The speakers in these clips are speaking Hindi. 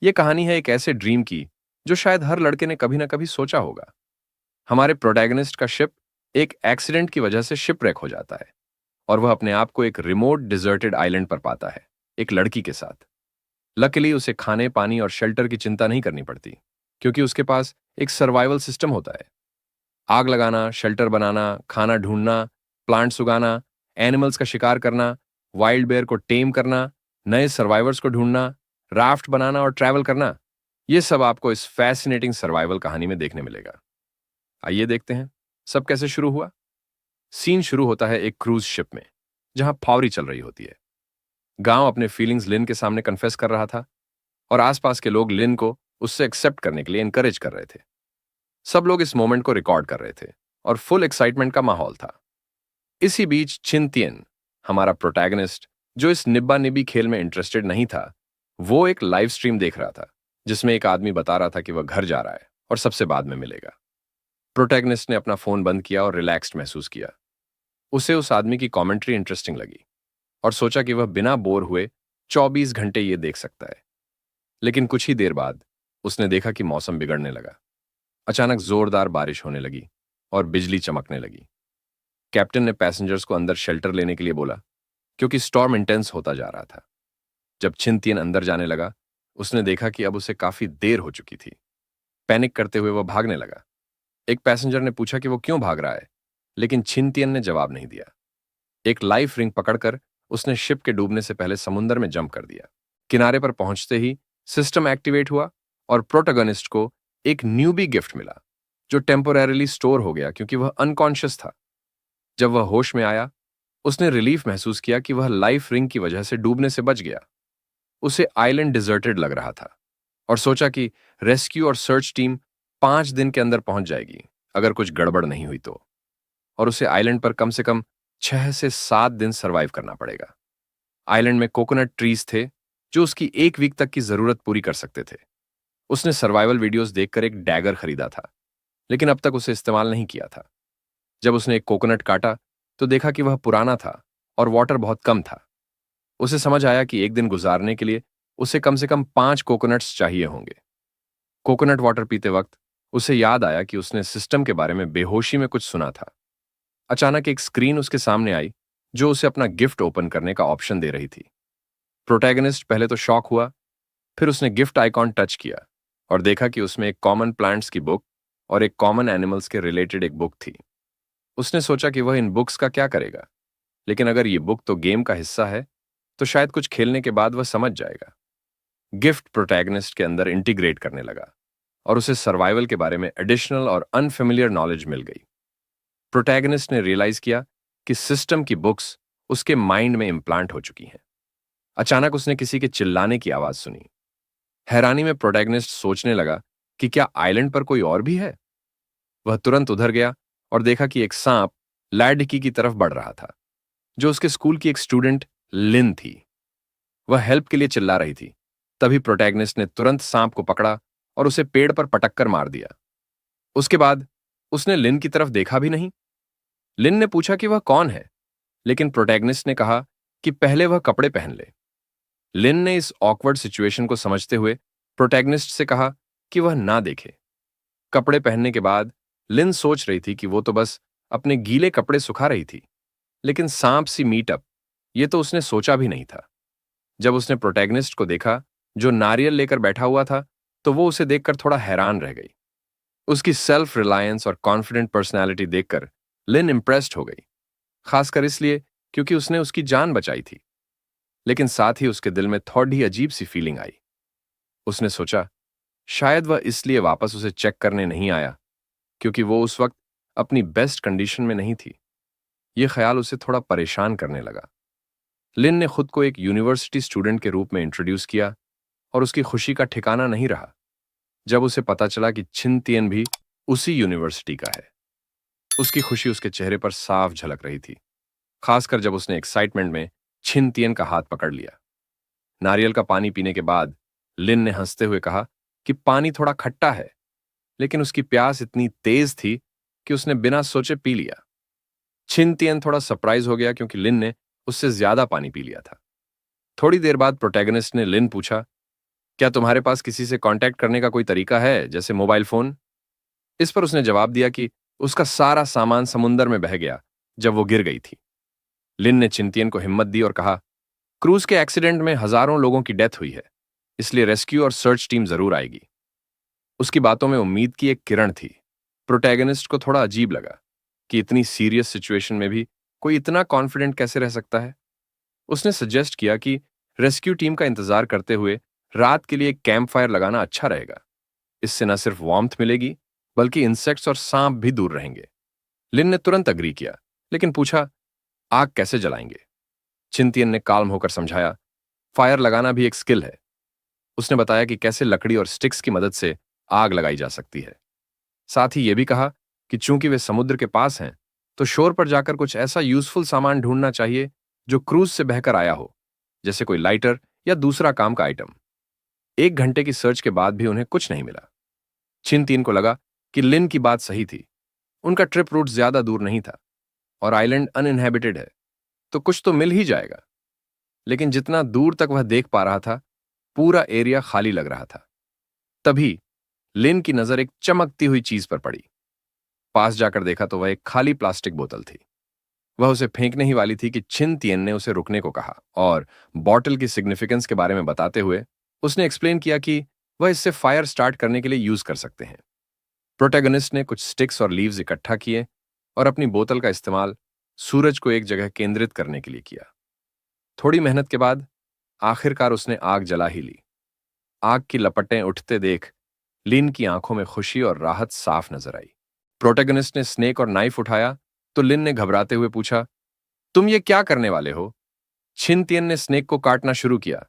ये कहानी है एक ऐसे ड्रीम की जो शायद हर लड़के ने कभी ना कभी सोचा होगा। हमारे प्रोटैगनिस्ट का शिप एक एक्सीडेंट की वजह से शिपरेक हो जाता है और वह अपने आप को एक रिमोट डिजर्टेड आइलैंड पर पाता है, एक लड़की के साथ। लकीली उसे खाने पानी और शेल्टर की चिंता नहीं करनी पड़ती, क्योंकि उसके पास एक सर्वाइवल सिस्टम होता है। आग लगाना, शेल्टर बनाना, खाना ढूंढना, प्लांट्स उगाना, एनिमल्स का शिकार करना, वाइल्ड बेयर को टेम करना, नए सर्वाइवर्स को ढूंढना, राफ्ट बनाना और ट्रैवल करना, ये सब आपको इस फैसिनेटिंग सर्वाइवल कहानी में देखने मिलेगा। आइए देखते हैं सब कैसे शुरू हुआ। सीन शुरू होता है एक क्रूज शिप में, जहां फॉरी चल रही होती है। गांव अपने फीलिंग्स लिन के सामने कन्फेस कर रहा था और आसपास के लोग लिन को उससे एक्सेप्ट करने के लिए इनकरेज कर रहे थे। सब लोग इस मोमेंट को रिकॉर्ड कर रहे थे और फुल एक्साइटमेंट का माहौल था। इसी बीच छिनतियन, हमारा प्रोटैगनिस्ट, जो इस निब्बा निब्बी खेल में इंटरेस्टेड नहीं था, वो एक लाइव स्ट्रीम देख रहा था जिसमें एक आदमी बता रहा था कि वह घर जा रहा है और सबसे बाद में मिलेगा। प्रोटैगनिस्ट ने अपना फोन बंद किया और रिलैक्स्ड महसूस किया। उसे उस आदमी की कमेंट्री इंटरेस्टिंग लगी और सोचा कि वह बिना बोर हुए 24 घंटे ये देख सकता है। लेकिन कुछ ही देर बाद उसने देखा कि मौसम बिगड़ने लगा। अचानक जोरदार बारिश होने लगी और बिजली चमकने लगी। कैप्टन ने पैसेंजर्स को अंदर शेल्टर लेने के लिए बोला, क्योंकि स्टॉर्म इंटेंस होता जा रहा था। जब छिनतियन अंदर जाने लगा, उसने देखा कि अब उसे काफी देर हो चुकी थी। पैनिक करते हुए वह भागने लगा। एक पैसेंजर ने पूछा कि वो क्यों भाग रहा है, लेकिन छिनतियन ने जवाब नहीं दिया। एक लाइफ रिंग पकड़कर उसने शिप के डूबने से पहले समुंदर में जंप कर दिया। किनारे पर पहुंचते ही सिस्टम एक्टिवेट हुआ और प्रोटोगनिस्ट को एक न्यूबी गिफ्ट मिला, जो टेम्पोरेरिली स्टोर हो गया क्योंकि वह अनकॉन्शियस था। जब वह होश में आया, उसने रिलीफ महसूस किया कि वह लाइफ रिंग की वजह से डूबने से बच गया। उसे आइलैंड डिजर्टेड लग रहा था और सोचा कि रेस्क्यू और सर्च टीम 5 दिन के अंदर पहुंच जाएगी अगर कुछ गड़बड़ नहीं हुई तो, और उसे आइलैंड पर कम से कम 6 से 7 दिन सरवाइव करना पड़ेगा। आइलैंड में कोकोनट ट्रीज थे जो उसकी एक वीक तक की जरूरत पूरी कर सकते थे। उसने सर्वाइवल वीडियोस देखकर एक डैगर खरीदा था, लेकिन अब तक उसे इस्तेमाल नहीं किया था। जब उसने एक कोकोनट काटा तो देखा कि वह पुराना था और वाटर बहुत कम था। उसे समझ आया कि एक दिन गुजारने के लिए उसे कम से कम 5 कोकोनट्स चाहिए होंगे। कोकोनट वाटर पीते वक्त उसे याद आया कि उसने सिस्टम के बारे में बेहोशी में कुछ सुना था। अचानक एक स्क्रीन उसके सामने आई जो उसे अपना गिफ्ट ओपन करने का ऑप्शन दे रही थी। प्रोटैगनिस्ट पहले तो शॉक हुआ, फिर उसने गिफ्ट आइकॉन टच किया और देखा कि उसमें एक कॉमन प्लांट्स की बुक और एक कॉमन एनिमल्स के रिलेटेड एक बुक थी। उसने सोचा कि वह इन बुक्स का क्या करेगा, लेकिन अगर ये बुक तो गेम का हिस्सा है तो शायद कुछ खेलने के बाद वह समझ जाएगा। गिफ्ट प्रोटैगनिस्ट के अंदर इंटीग्रेट करने लगा और उसे सर्वाइवल के बारे में एडिशनल और अनफेमिलियर नॉलेज मिल गई। प्रोटैगनिस्ट ने रियलाइज किया कि सिस्टम की बुक्स उसके माइंड में इम्प्लांट हो चुकी हैं। अचानक उसने किसी के चिल्लाने की आवाज सुनी। हैरानी में प्रोटैगनिस्ट सोचने लगा कि क्या आइलैंड पर कोई और भी है। वह तुरंत उधर गया और देखा कि एक सांप लैडकी की तरफ बढ़ रहा था, जो उसके स्कूल की एक स्टूडेंट लिन थी। वह हेल्प के लिए चिल्ला रही थी। तभी प्रोटैगनिस्ट ने तुरंत सांप को पकड़ा और उसे पेड़ पर पटक कर मार दिया। उसके बाद उसने लिन की तरफ देखा भी नहीं। लिन ने पूछा कि वह कौन है, लेकिन प्रोटैगनिस्ट ने कहा कि पहले वह कपड़े पहन ले। लिन ने इस ऑकवर्ड सिचुएशन को समझते हुए प्रोटैगनिस्ट से कहा कि वह ना देखे। कपड़े पहनने के बाद लिन सोच रही थी कि वो तो बस अपने गीले कपड़े सुखा रही थी, लेकिन सांप सी मीटअप, ये तो उसने सोचा भी नहीं था। जब उसने प्रोटैगनिस्ट को देखा जो नारियल लेकर बैठा हुआ था, तो वो उसे देखकर थोड़ा हैरान रह गई। उसकी सेल्फ रिलायंस और कॉन्फिडेंट पर्सनैलिटी देखकर लिन इम्प्रेस्ड हो गई, खासकर इसलिए क्योंकि उसने उसकी जान बचाई थी। लेकिन साथ ही उसके दिल में थोड़ी अजीब सी फीलिंग आई। उसने सोचा शायद वह इसलिए वापस उसे चेक करने नहीं आया क्योंकि वो उस वक्त अपनी बेस्ट कंडीशन में नहीं थी। यह ख्याल उसे थोड़ा परेशान करने लगा। लिन ने खुद को एक यूनिवर्सिटी स्टूडेंट के रूप में इंट्रोड्यूस किया और उसकी खुशी का ठिकाना नहीं रहा जब उसे पता चला कि छिनतियन भी उसी यूनिवर्सिटी का है। उसकी खुशी उसके चेहरे पर साफ झलक रही थी, खासकर जब उसने एक्साइटमेंट में छिनतियन का हाथ पकड़ लिया। नारियल का पानी पीने के बाद लिन ने हंसते हुए कहा कि पानी थोड़ा खट्टा है, लेकिन उसकी प्यास इतनी तेज थी कि उसने बिना सोचे पी लिया। छिनतियन थोड़ा सरप्राइज हो गया क्योंकि लिन ने उससे ज्यादा पानी पी लिया था। थोड़ी देर बाद प्रोटैगनिस्ट ने लिन पूछा क्या तुम्हारे पास किसी से कांटेक्ट करने का कोई तरीका है, जैसे मोबाइल फोन? इस पर उसने जवाब दिया कि उसका सारा सामान समुंदर में बह गया जब वो गिर गई थी। लिन ने चिंतियन को हिम्मत दी और कहा, क्रूज के एक्सीडेंट में हजारों लोगों की डेथ हुई है, इसलिए रेस्क्यू और सर्च टीम जरूर आएगी। उसकी बातों में उम्मीद की एक किरण थी। प्रोटैगनिस्ट को थोड़ा अजीब लगा कि इतनी सीरियस सिचुएशन में भी कोई इतना कॉन्फिडेंट कैसे रह सकता है। उसने सजेस्ट किया कि रेस्क्यू टीम का इंतजार करते हुए रात के लिए एक कैंप फायर लगाना अच्छा रहेगा। इससे न सिर्फ वार्मथ मिलेगी, बल्कि इंसेक्ट्स और सांप भी दूर रहेंगे। लिन ने तुरंत अग्री किया, लेकिन पूछा, आग कैसे जलाएंगे? चिंतियन ने काल्म होकर समझाया, फायर लगाना भी एक स्किल है। उसने बताया कि कैसे लकड़ी और स्टिक्स की मदद से आग लगाई जा सकती है। साथ ही यह भी कहा कि चूंकि वे समुद्र के पास हैं, तो शोर पर जाकर कुछ ऐसा यूजफुल सामान ढूंढना चाहिए जो क्रूज से बहकर आया हो, जैसे कोई लाइटर या दूसरा काम का आइटम। 1 घंटे की सर्च के बाद भी उन्हें कुछ नहीं मिला। चिंतियन को लगा कि लिन की बात सही थी। उनका ट्रिप रूट ज्यादा दूर नहीं था और आइलैंड अनइनहेबिटेड है, तो कुछ तो मिल ही जाएगा। लेकिन जितना दूर तक वह देख पा रहा था, पूरा एरिया खाली लग रहा था। तभी लिन की नजर एक चमकती हुई चीज पर पड़ी। पास जाकर देखा तो वह एक खाली प्लास्टिक बोतल थी। वह उसे फेंकने ही वाली थी कि छिन तियन ने उसे रुकने को कहा और बॉटल की सिग्निफिकेंस के बारे में बताते हुए उसने एक्सप्लेन किया कि वह इससे फायर स्टार्ट करने के लिए यूज कर सकते हैं। प्रोटैगनिस्ट ने कुछ स्टिक्स और लीव्स इकट्ठा किए और अपनी बोतल का इस्तेमाल सूरज को एक जगह केंद्रित करने के लिए किया। थोड़ी मेहनत के बाद आखिरकार उसने आग जला ही ली। आग की लपटें उठते देख लिन की आंखों में खुशी और राहत साफ नजर आई। प्रोटैगनिस्ट ने स्नेक और नाइफ उठाया तो लिन ने घबराते हुए पूछा, तुम ये क्या करने वाले हो? छिन तियन ने स्नेक को काटना शुरू किया,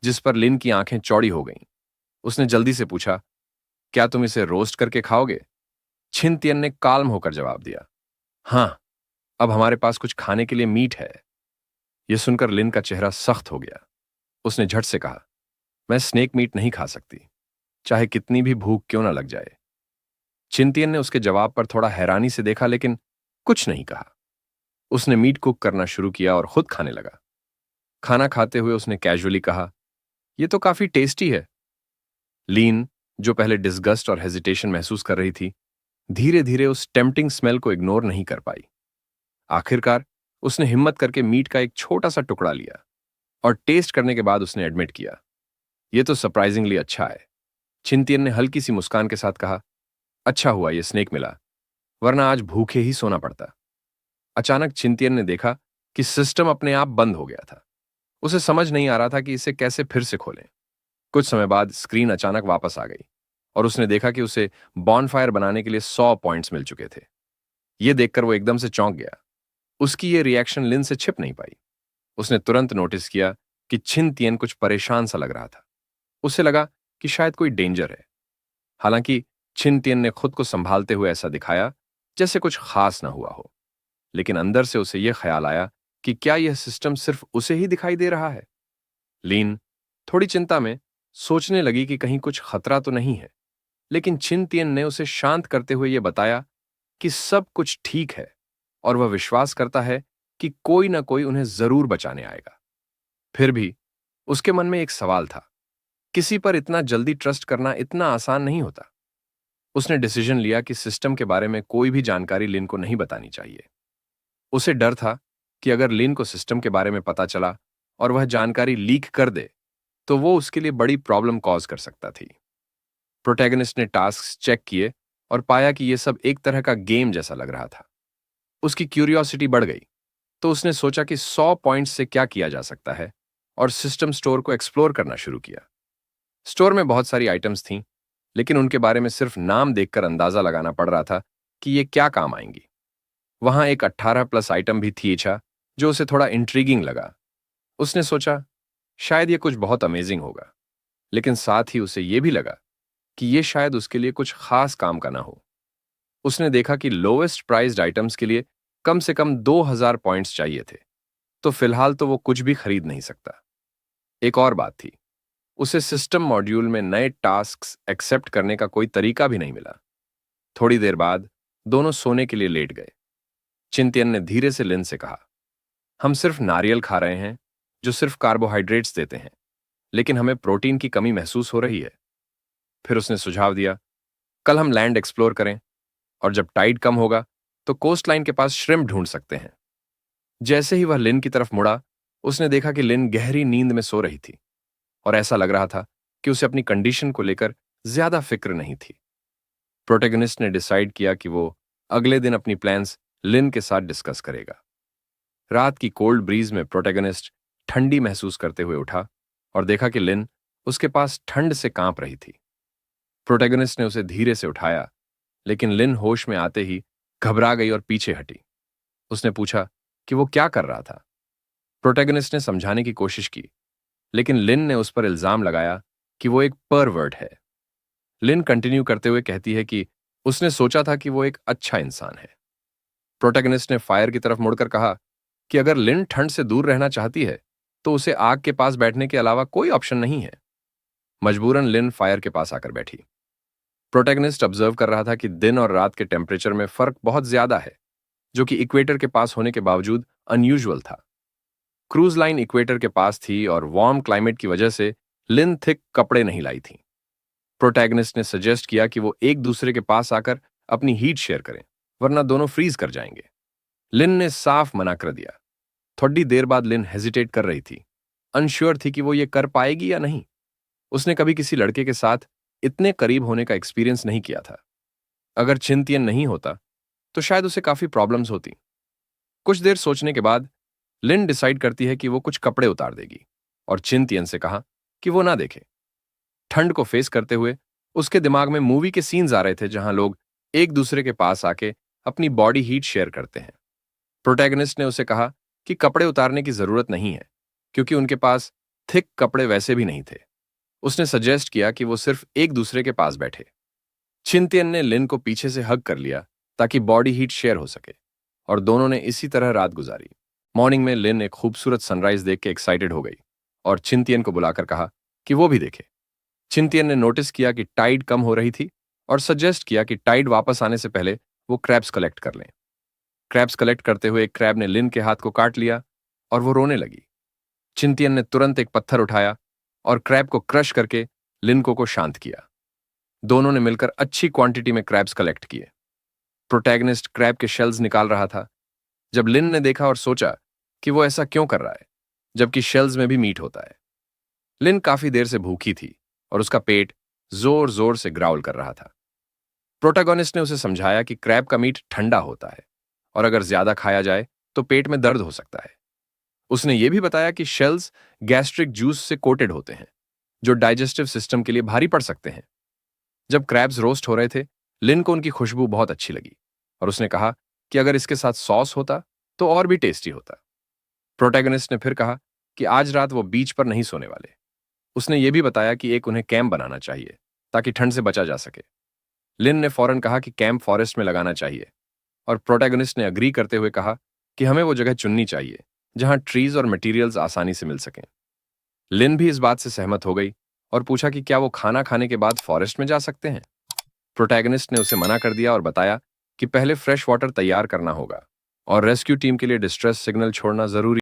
जिस पर लिन की आंखें चौड़ी हो गईं। उसने जल्दी से पूछा, क्या तुम इसे रोस्ट करके खाओगे? छिन तियन ने काल्म होकर जवाब दिया, हां, अब हमारे पास कुछ खाने के लिए मीट है। यह सुनकर लिन का चेहरा सख्त हो गया। उसने झट से कहा, मैं स्नेक मीट नहीं खा सकती, चाहे कितनी भी भूख क्यों ना लग जाए। चिंतियन ने उसके जवाब पर थोड़ा हैरानी से देखा, लेकिन कुछ नहीं कहा। उसने मीट कुक करना शुरू किया और खुद खाने लगा। खाना खाते हुए उसने कैजुअली कहा, यह तो काफी टेस्टी है। लीन, जो पहले डिस्गस्ट और हेजिटेशन महसूस कर रही थी, धीरे धीरे उस टेम्पटिंग स्मेल को इग्नोर नहीं कर पाई। आखिरकार उसने हिम्मत करके मीट का एक छोटा सा टुकड़ा लिया और टेस्ट करने के बाद उसने एडमिट किया, यह तो सरप्राइजिंगली अच्छा है। चिंतियन ने हल्की सी मुस्कान के साथ कहा, अच्छा हुआ यह स्नेक मिला, वरना आज भूखे ही सोना पड़ता। अचानक चिंतियन ने देखा कि सिस्टम अपने आप बंद हो गया था। उसे समझ नहीं आ रहा था कि इसे कैसे फिर से खोलें। कुछ समय बाद स्क्रीन अचानक वापस आ गई और उसने देखा कि उसे बॉनफायर बनाने के लिए 100 पॉइंट्स मिल चुके थे। यह देखकर वो एकदम से चौंक गया। उसकी ये रिएक्शन लिन से छिप नहीं पाई। उसने तुरंत नोटिस किया कि छिन तियन कुछ परेशान सा लग रहा था। उसे लगा कि शायद कोई डेंजर है। हालांकि छिन तियन ने खुद को संभालते हुए ऐसा दिखाया जैसे कुछ खास ना हुआ हो, लेकिन अंदर से उसे यह ख्याल आया कि क्या यह सिस्टम सिर्फ उसे ही दिखाई दे रहा है। लीन थोड़ी चिंता में सोचने लगी कि कहीं कुछ खतरा तो नहीं है, लेकिन छिन तियन ने उसे शांत करते हुए यह बताया कि सब कुछ ठीक है और वह विश्वास करता है कि कोई ना कोई उन्हें जरूर बचाने आएगा। फिर भी उसके मन में एक सवाल था, किसी पर इतना जल्दी ट्रस्ट करना इतना आसान नहीं होता। उसने डिसीजन लिया कि सिस्टम के बारे में कोई भी जानकारी लिन को नहीं बतानी चाहिए। उसे डर था कि अगर लिन को सिस्टम के बारे में पता चला और वह जानकारी लीक कर दे, तो वो उसके लिए बड़ी प्रॉब्लम कॉज कर सकता थी। प्रोटैगनिस्ट ने टास्क चेक किए और पाया कि यह सब एक तरह का गेम जैसा लग रहा था। उसकी क्यूरियोसिटी बढ़ गई, तो उसने सोचा कि 100 पॉइंट्स से क्या किया जा सकता है और सिस्टम स्टोर को एक्सप्लोर करना शुरू किया। स्टोर में बहुत सारी आइटम्स थीं, लेकिन उनके बारे में सिर्फ नाम देखकर अंदाजा लगाना पड़ रहा था कि ये क्या काम आएंगी। वहां एक 18+ आइटम भी थी जो उसे थोड़ा इंट्रीगिंग लगा। उसने सोचा शायद ये कुछ बहुत अमेजिंग होगा, लेकिन साथ ही उसे यह भी लगा कि यह शायद उसके लिए कुछ खास काम का ना हो। उसने देखा कि लोवेस्ट प्राइज्ड आइटम्स के लिए कम से कम 2000 पॉइंट्स चाहिए थे, तो फिलहाल तो वो कुछ भी खरीद नहीं सकता। एक और बात थी, उसे सिस्टम मॉड्यूल में नए टास्क्स एक्सेप्ट करने का कोई तरीका भी नहीं मिला। थोड़ी देर बाद दोनों सोने के लिए लेट गए। चिंतियन ने धीरे से लिन से कहा, हम सिर्फ नारियल खा रहे हैं, जो सिर्फ कार्बोहाइड्रेट्स देते हैं, लेकिन हमें प्रोटीन की कमी महसूस हो रही है। फिर उसने सुझाव दिया, कल हम लैंड एक्सप्लोर करें, और जब टाइड कम होगा तो कोस्ट लाइन के पास श्रिम्प ढूंढ सकते हैं। जैसे ही वह लिन की तरफ मुड़ा, उसने देखा कि लिन गहरी नींद में सो रही थी, और ऐसा लग रहा था कि उसे अपनी कंडीशन को लेकर ज्यादा फिक्र नहीं थी। प्रोटेगनिस्ट ने डिसाइड किया कि वो अगले दिन अपनी प्लान्स लिन के साथ डिस्कस करेगा। रात की कोल्ड ब्रीज में प्रोटेगनिस्ट ठंडी महसूस करते हुए उठा और देखा कि लिन उसके पास ठंड से कांप रही थी। प्रोटेगनिस्ट ने उसे धीरे से उठाया, लेकिन लिन होश में आते ही घबरा गई और पीछे हटी। उसने पूछा कि वो क्या कर रहा था। प्रोटेगनिस्ट ने समझाने की कोशिश की, लेकिन लिन ने उस पर इल्जाम लगाया कि वो एक परवर्ट है। लिन कंटिन्यू करते हुए कहती है कि उसने सोचा था कि वो एक अच्छा इंसान है। प्रोटेगनिस्ट ने फायर की तरफ मुड़कर कहा कि अगर लिन ठंड से दूर रहना चाहती है तो उसे आग के पास बैठने के अलावा कोई ऑप्शन नहीं है। मजबूरन लिन फायर के पास आकर बैठी। प्रोटेगनिस्ट ऑब्जर्व कर रहा था कि दिन और रात के टेम्परेचर में फर्क बहुत ज्यादा है, जो कि इक्वेटर के पास होने के बावजूद अनयूजुअल था। क्रूज लाइन इक्वेटर के पास थी और वार्म क्लाइमेट की वजह से लिन थिक कपड़े नहीं लाई थी। प्रोटैगनिस्ट ने सजेस्ट किया कि वो एक दूसरे के पास आकर अपनी हीट शेयर करें, वरना दोनों फ्रीज कर जाएंगे। लिन ने साफ मना कर दिया। थोड़ी देर बाद लिन हेजिटेट कर रही थी, अनश्योर थी कि वो ये कर पाएगी या नहीं। उसने कभी किसी लड़के के साथ इतने करीब होने का एक्सपीरियंस नहीं किया था। अगर चिंतियन नहीं होता तो शायद उसे काफी प्रॉब्लम्स होती। कुछ देर सोचने के बाद लिन डिसाइड करती है कि वो कुछ कपड़े उतार देगी और चिंतियन से कहा कि वो ना देखे। ठंड को फेस करते हुए उसके दिमाग में मूवी के सीन्स आ रहे थे जहां लोग एक दूसरे के पास आके अपनी बॉडी हीट शेयर करते हैं। प्रोटैगनिस्ट ने उसे कहा कि कपड़े उतारने की जरूरत नहीं है, क्योंकि उनके पास थिक कपड़े वैसे भी नहीं थे। उसने सजेस्ट किया कि वो सिर्फ एक दूसरे के पास बैठे। चिंतियन ने लिन को पीछे से हग कर लिया ताकि बॉडी हीट शेयर हो सके, और दोनों ने इसी तरह रात गुजारी। मॉर्निंग में लिन एक खूबसूरत सनराइज देख के एक्साइटेड हो गई और चिंतियन को बुलाकर कहा कि वो भी देखे। चिंतियन ने नोटिस किया कि टाइड कम हो रही थी और सजेस्ट किया कि टाइड वापस आने से पहले वो क्रैब्स कलेक्ट कर लें। क्रैब्स कलेक्ट करते हुए एक क्रैब ने लिन के हाथ को काट लिया और वो रोने लगी। चिंतियन ने तुरंत एक पत्थर उठाया और क्रैब को क्रश करके लिन को शांत किया। दोनों ने मिलकर अच्छी क्वांटिटी में क्रैब्स कलेक्ट किए। प्रोटैगनिस्ट क्रैब के शेल्स निकाल रहा था जब लिन ने देखा और सोचा कि वो ऐसा क्यों कर रहा है, जबकि शेल्स में भी मीट होता है। लिन काफी देर से भूखी थी और उसका पेट जोर जोर से ग्राउल कर रहा था। प्रोटैगनिस्ट ने उसे समझाया कि क्रैब का मीट ठंडा होता है और अगर ज्यादा खाया जाए तो पेट में दर्द हो सकता है। उसने यह भी बताया कि शेल्स गैस्ट्रिक जूस से कोटेड होते हैं, जो डाइजेस्टिव सिस्टम के लिए भारी पड़ सकते हैं। जब क्रैब्स रोस्ट हो रहे थे, लिन को उनकी खुशबू बहुत अच्छी लगी और उसने कहा कि अगर इसके साथ सॉस होता तो और भी टेस्टी होता। प्रोटैगनिस्ट ने फिर कहा कि आज रात वो बीच पर नहीं सोने वाले। उसने ये भी बताया कि एक उन्हें कैंप बनाना चाहिए ताकि ठंड से बचा जा सके। लिन ने फौरन कहा कि कैंप फॉरेस्ट में लगाना चाहिए, और प्रोटैगनिस्ट ने अग्री करते हुए कहा कि हमें वो जगह चुननी चाहिए जहां ट्रीज और मटेरियल्स आसानी से मिल सकें। लिन भी इस बात से सहमत हो गई और पूछा कि क्या वो खाना खाने के बाद फॉरेस्ट में जा सकते हैं। प्रोटैगनिस्ट ने उसे मना कर दिया और बताया कि पहले फ्रेश वाटर तैयार करना होगा और रेस्क्यू टीम के लिए डिस्ट्रेस सिग्नल छोड़ना जरूरी